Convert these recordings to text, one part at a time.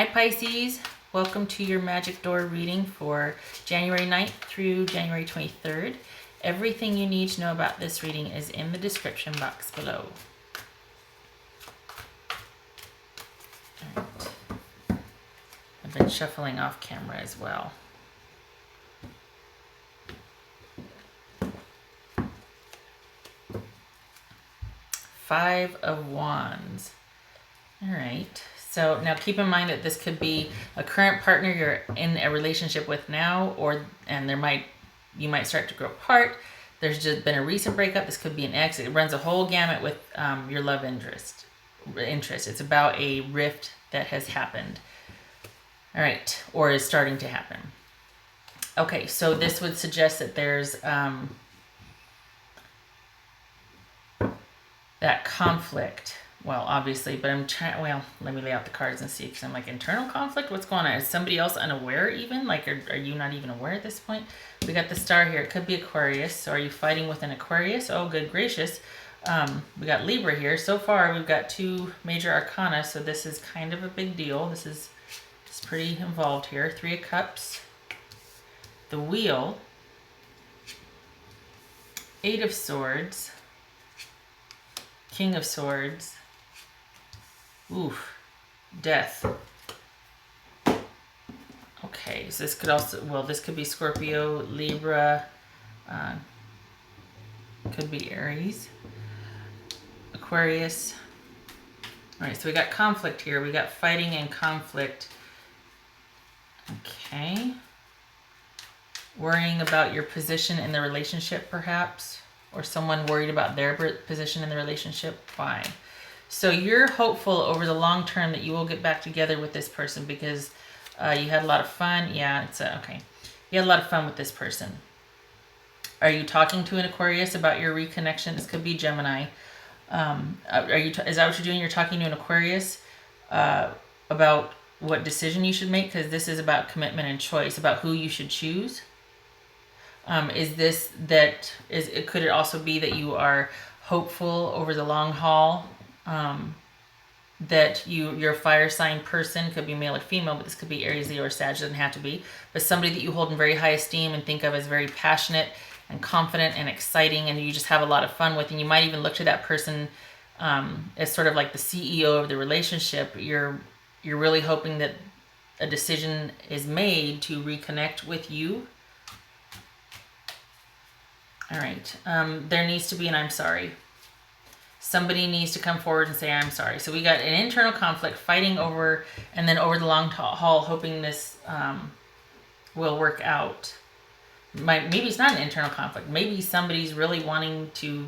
Hi Pisces, welcome to your Magic Door reading for January 9th through January 23rd. Everything you need to know about this reading is in the description box below. All right. I've been shuffling off camera as well. Five of Wands. All right. So now keep in mind that this could be a current partner you're in a relationship with now, and you might start to grow apart. There's just been a recent breakup. This could be an ex. It runs a whole gamut with your love interest. It's about a rift that has happened. All right, or is starting to happen. Okay, so this would suggest that there's that conflict. Well, obviously, but I'm trying, well, let me lay out the cards and see, because I'm like, internal conflict? What's going on? Is somebody else unaware even? Like, are you not even aware at this point? We got the star here. It could be Aquarius. So are you fighting with an Aquarius? Oh, good gracious. We got Libra here. So far, we've got two major arcana, so this is kind of a big deal. This is pretty involved here. Three of Cups. The Wheel. Eight of Swords. King of Swords. Oof, Death. Okay, so this could also, well, this could be Scorpio, Libra, could be Aries, Aquarius. All right, so we got conflict here. We got fighting and conflict. Okay. Worrying about your position in the relationship, perhaps, or someone worried about their position in the relationship. Why? So you're hopeful over the long term that you will get back together with this person because you had a lot of fun. Yeah, it's okay. You had a lot of fun with this person. Are you talking to an Aquarius about your reconnection? This could be Gemini. Is that what you're doing? You're talking to an Aquarius about what decision you should make, because this is about commitment and choice, about who you should choose. Could it also be that you are hopeful over the long haul, that you're a fire sign person? Could be male or female, but this could be Aries, Leo, or Sag. Doesn't have to be, but somebody that you hold in very high esteem and think of as very passionate and confident and exciting, and you just have a lot of fun with, and you might even look to that person as sort of like the CEO of the relationship. You're really hoping that a decision is made to reconnect with you. All right. There needs to be an I'm sorry. Somebody needs to come forward and say, I'm sorry. So we got an internal conflict, fighting over, and then over the long haul, hoping this will work out. Maybe it's not an internal conflict. Maybe somebody's really wanting to,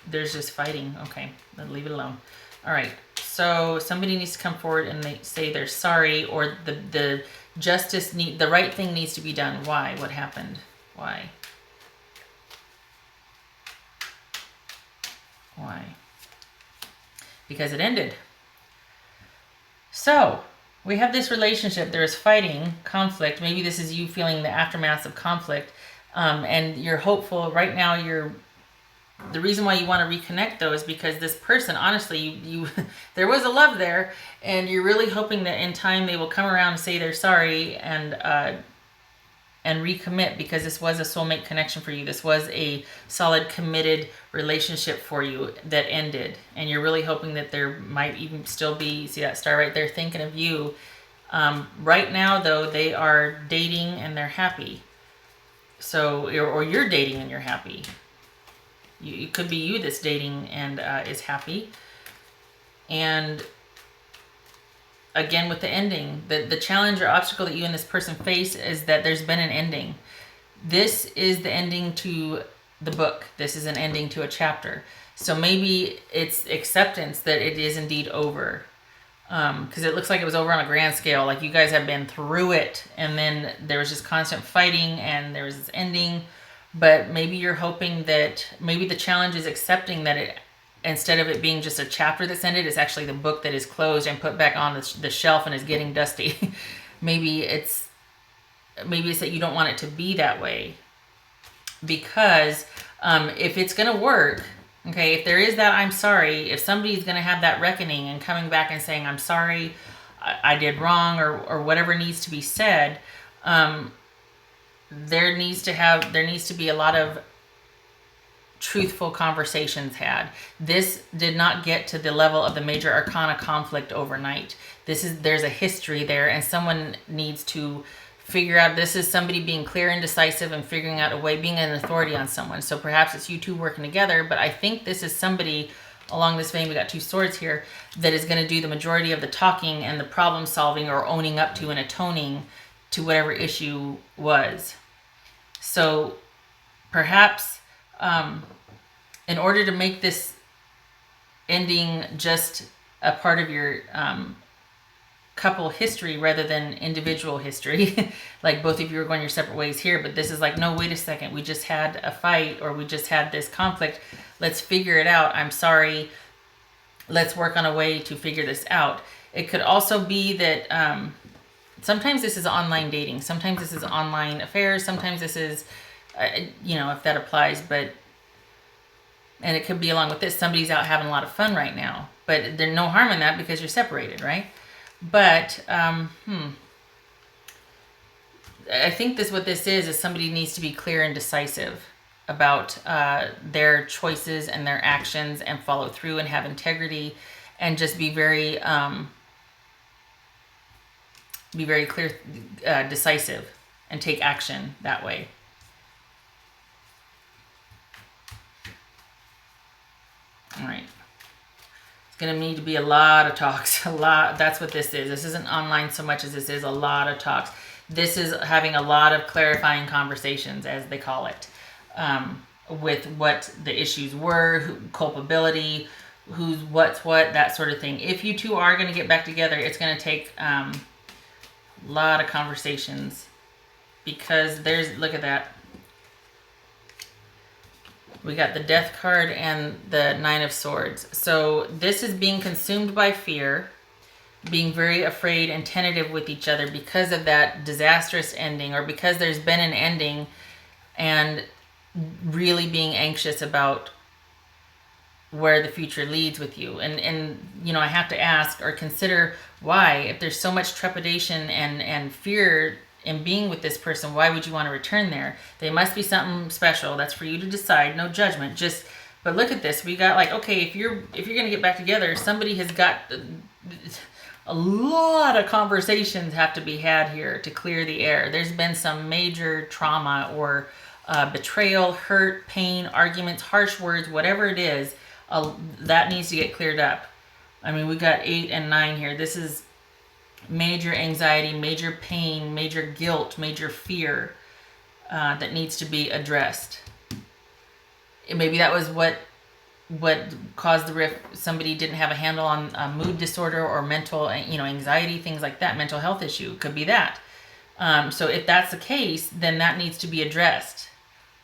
there's just fighting. Okay, then leave it alone. All right. So somebody needs to come forward and they say they're sorry, or the right thing needs to be done. Why? What happened? Why? Why? Because it ended. So we have this relationship. There is fighting, conflict. Maybe this is you feeling the aftermath of conflict, and you're hopeful right now. The reason why you want to reconnect, though, is because this person, honestly, you there was a love there, and you're really hoping that in time they will come around and say they're sorry and recommit, because this was a soulmate connection for you. This was a solid, committed relationship for you that ended, and you're really hoping that there might even still be, see that star right there, thinking of you. Right now, though, they are dating and they're happy. So, or you're dating and you're happy. It could be you that's dating and is happy. And again, with the ending, the challenge or obstacle that you and this person face is that there's been an ending. This is the ending to the book. This is an ending to a chapter. So maybe it's acceptance that it is indeed over. Because it looks like it was over on a grand scale. Like you guys have been through it, and then there was just constant fighting, and there was this ending. But maybe you're hoping that maybe the challenge is accepting that it, instead of it being just a chapter that's ended, it's actually the book that is closed and put back on the shelf and is getting dusty. maybe it's that you don't want it to be that way, because if it's going to work, okay, if there is that I'm sorry, if somebody's going to have that reckoning and coming back and saying I'm sorry, I did wrong, or whatever needs to be said, there needs to be a lot of truthful conversations had. This did not get to the level of the major arcana conflict overnight. There's a history there, and someone needs to figure out. This is somebody being clear and decisive and figuring out a way, being an authority on someone. So perhaps it's you two working together, but I think this is somebody along this vein. We got two swords here, that is going to do the majority of the talking and the problem solving, or owning up to and atoning to whatever issue was. So perhaps in order to make this ending just a part of your couple history rather than individual history, like both of you are going your separate ways here, but this is like, no, wait a second, we just had a fight, or we just had this conflict, let's figure it out, I'm sorry, let's work on a way to figure this out. It could also be that sometimes this is online dating, sometimes this is online affairs, sometimes this is if that applies, but and it could be along with this, somebody's out having a lot of fun right now, but there's no harm in that because you're separated, right? But I think what this is somebody needs to be clear and decisive about their choices and their actions, and follow through and have integrity, and just be very clear, decisive, and take action that way. All right. It's going to need to be a lot of talks. A lot. That's what this is. This isn't online so much as this is a lot of talks. This is having a lot of clarifying conversations, as they call it, with what the issues were, culpability, who's what's what, that sort of thing. If you two are going to get back together, it's going to take a lot of conversations, because look at that. We got the Death card and the Nine of Swords. So this is being consumed by fear, being very afraid and tentative with each other because of that disastrous ending, or because there's been an ending, and really being anxious about where the future leads with you. And I have to ask or consider why, if there's so much trepidation and fear in being with this person, why would you want to return there? They must be something special. That's for you to decide. No judgment. But look at this. We got like, okay, if you're going to get back together, somebody has got a lot of conversations have to be had here to clear the air. There's been some major trauma, or betrayal, hurt, pain, arguments, harsh words, whatever it is, that needs to get cleared up. I mean, we got 8 and 9 here. This is major anxiety, major pain, major guilt, major fear that needs to be addressed. Maybe that was what caused the rift. Somebody didn't have a handle on a mood disorder or mental, anxiety, things like that. Mental health issue could be that. So if that's the case, then that needs to be addressed.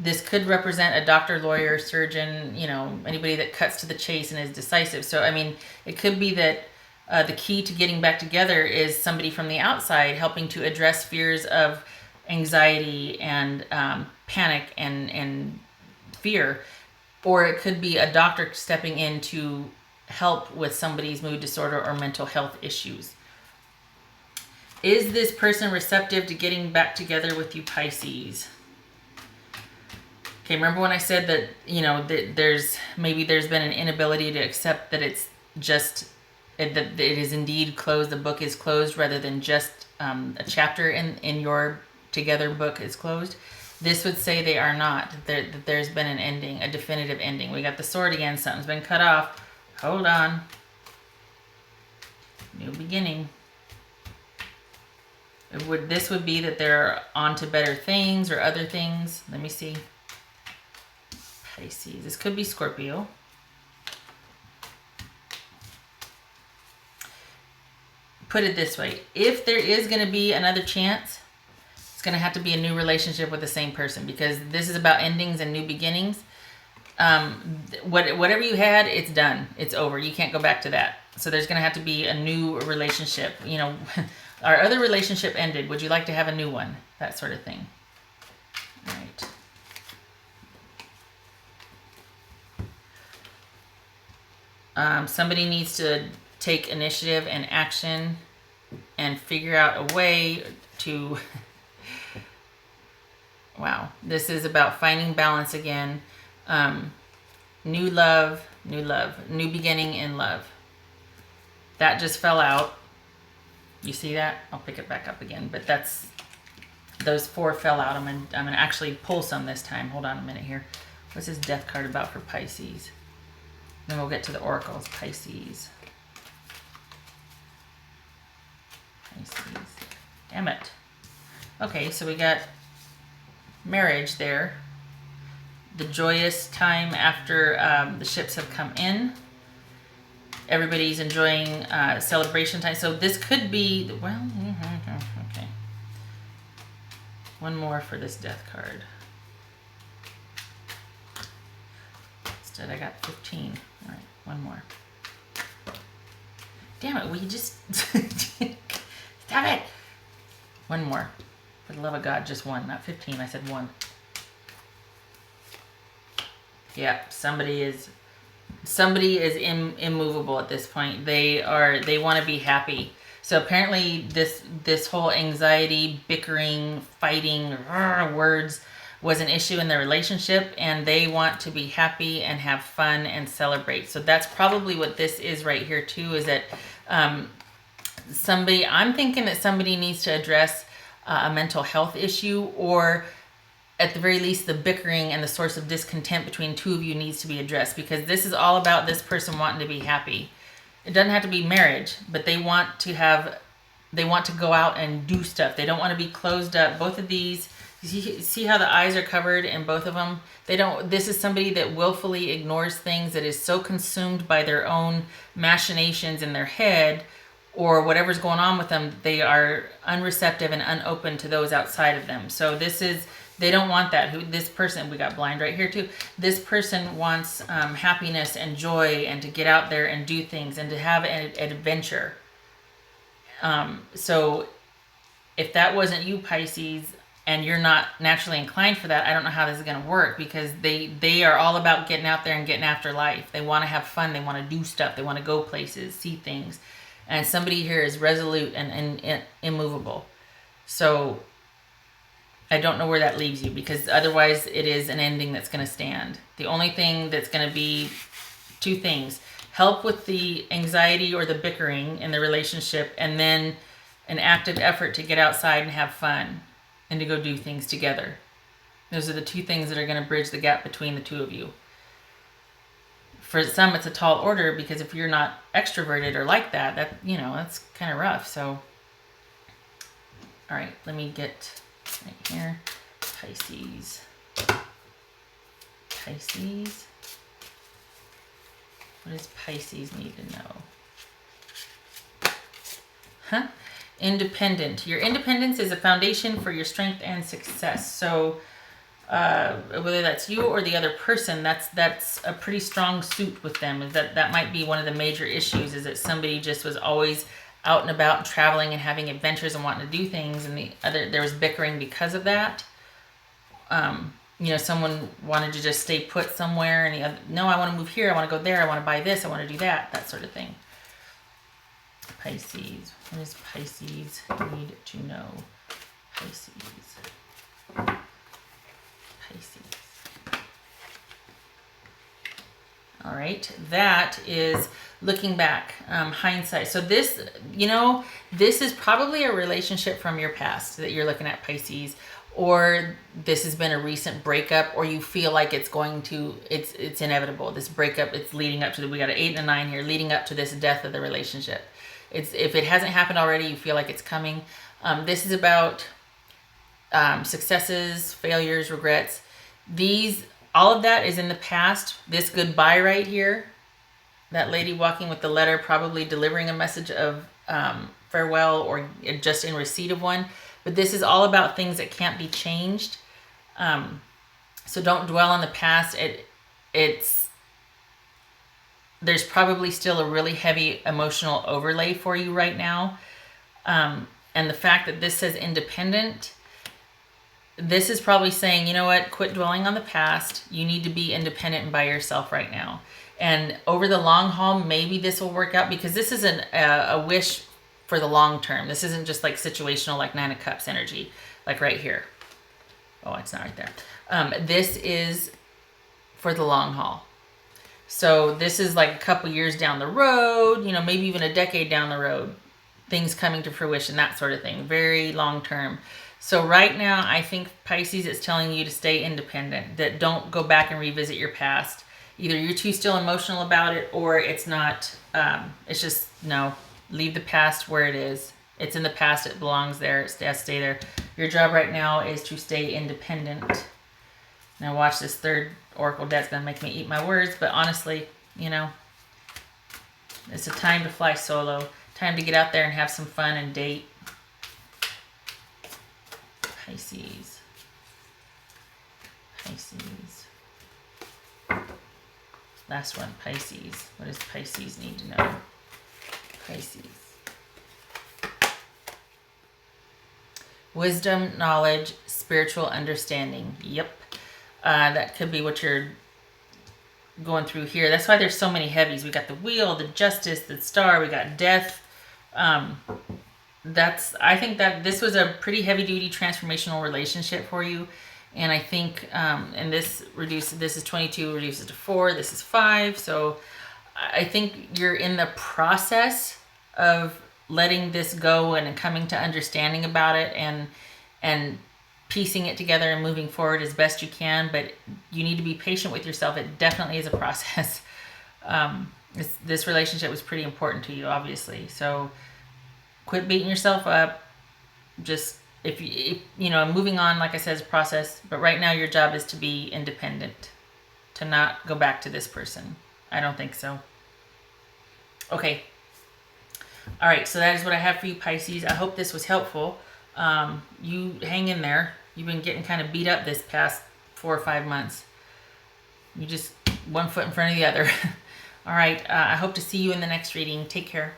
This could represent a doctor, lawyer, surgeon, anybody that cuts to the chase and is decisive. So, I mean, it could be that the key to getting back together is somebody from the outside helping to address fears of anxiety and panic and fear. Or it could be a doctor stepping in to help with somebody's mood disorder or mental health issues. Is this person receptive to getting back together with you, Pisces? Okay, remember when I said that, that there's been an inability to accept that it's just, that it is indeed closed, the book is closed, rather than just a chapter in your together book is closed. This would say they are not, that there's been an ending, a definitive ending. We got the sword again, something's been cut off. Hold on. New beginning. This would be that they're on to better things or other things. Let me see. Pisces. This could be Scorpio. Put it this way. If there is going to be another chance, it's going to have to be a new relationship with the same person, because this is about endings and new beginnings. Whatever you had, it's done. It's over. You can't go back to that. So there's going to have to be a new relationship. Our other relationship ended. Would you like to have a new one? That sort of thing. All right. Somebody needs to take initiative and action and figure out a way to, wow, this is about finding balance again. New love, new beginning in love. That just fell out. You see that? I'll pick it back up again, but those 4 fell out. I'm gonna actually pull some this time. Hold on a minute here. What's this death card about for Pisces? Then we'll get to the oracles. Pisces. Damn it. Okay, so we got marriage there. The joyous time after the ships have come in. Everybody's enjoying celebration time. So this could be, well, okay. One more for this death card. Instead I got 15. All right, one more. Damn it, we just... Stop it! One more. For the love of God, just one, not 15. I said one. Yeah, somebody is immovable at this point. They want to be happy. So apparently this whole anxiety, bickering, fighting, words was an issue in their relationship, and they want to be happy and have fun and celebrate. So that's probably what this is right here too, is that I'm thinking that somebody needs to address a mental health issue, or at the very least the bickering and the source of discontent between two of you needs to be addressed, because this is all about this person wanting to be happy. It doesn't have to be marriage, but they want to go out and do stuff. They don't want to be closed up. Both of these, you see how the eyes are covered in both of them? This is somebody that willfully ignores things, that is so consumed by their own machinations in their head or whatever's going on with them, they are unreceptive and unopen to those outside of them. So they don't want that. This person, we got blind right here too. This person wants happiness and joy, and to get out there and do things and to have an adventure. So if that wasn't you, Pisces, and you're not naturally inclined for that, I don't know how this is going to work, because they are all about getting out there and getting after life. They want to have fun. They want to do stuff. They want to go places, see things. And somebody here is resolute and immovable. So I don't know where that leaves you, because otherwise it is an ending that's going to stand. The only thing that's going to be two things: help with the anxiety or the bickering in the relationship, and then an active effort to get outside and have fun and to go do things together. Those are the two things that are going to bridge the gap between the two of you. For some, it's a tall order, because if you're not extroverted or like that, that's kind of rough. So, all right, let me get right here. Pisces. Pisces. What does Pisces need to know? Independent. Your independence is a foundation for your strength and success. So whether that's you or the other person, that's a pretty strong suit with them. Is that might be one of the major issues, is that somebody just was always out and about and traveling and having adventures and wanting to do things, and there was bickering because of that. Someone wanted to just stay put somewhere, and the other, no, I want to move here, I want to go there, I want to buy this, I want to do that sort of thing. Pisces. What does Pisces need to know? Pisces. All right, that is looking back, hindsight. So this is probably a relationship from your past that you're looking at, Pisces, or this has been a recent breakup, or you feel like it's inevitable. This breakup, it's leading up to we got an 8 and a 9 here, leading up to this death of the relationship. If it hasn't happened already, you feel like it's coming. This is about successes, failures, regrets. All of that is in the past. This goodbye right here, that lady walking with the letter, probably delivering a message of farewell, or just in receipt of one. But this is all about things that can't be changed. So don't dwell on the past. There's probably still a really heavy emotional overlay for you right now. And the fact that this says independent, this is probably saying, you know what, quit dwelling on the past. You need to be independent and by yourself right now. And over the long haul, maybe this will work out, because this is a wish for the long term. This isn't just like situational, like Nine of Cups energy, like right here. Oh, it's not right there. This is for the long haul. So this is like a couple years down the road, you know, maybe even a decade down the road, things coming to fruition, that sort of thing, very long term. So right now, I think Pisces, it's telling you to stay independent, that don't go back and revisit your past. Either you're too still emotional about it, or it's not, it's just, no, leave the past where it is. It's in the past, it belongs there, it has to stay there. Your job right now is to stay independent. Now watch this third oracle deck's gonna make me eat my words, but honestly, you know, it's a time to fly solo, time to get out there and have some fun and date. Pisces. Pisces. Last one, Pisces. What does Pisces need to know? Pisces. Wisdom, knowledge, spiritual understanding. Yep. That could be what you're going through here. That's why there's so many heavies. We got the Wheel, the Justice, the Star, we got Death. I think that this was a pretty heavy duty transformational relationship for you. And I think, and this is 22, reduces to 4, this is 5. So I think you're in the process of letting this go and coming to understanding about it and piecing it together and moving forward as best you can. But you need to be patient with yourself. It definitely is a process. This relationship was pretty important to you, obviously. So quit beating yourself up. Just, if you know, moving on, like I said, is a process. But right now your job is to be independent, to not go back to this person. I don't think so. Okay. All right, so that is what I have for you, Pisces. I hope this was helpful. You hang in there. You've been getting kind of beat up this past 4 or 5 months. You just one foot in front of the other. All right, I hope to see you in the next reading. Take care.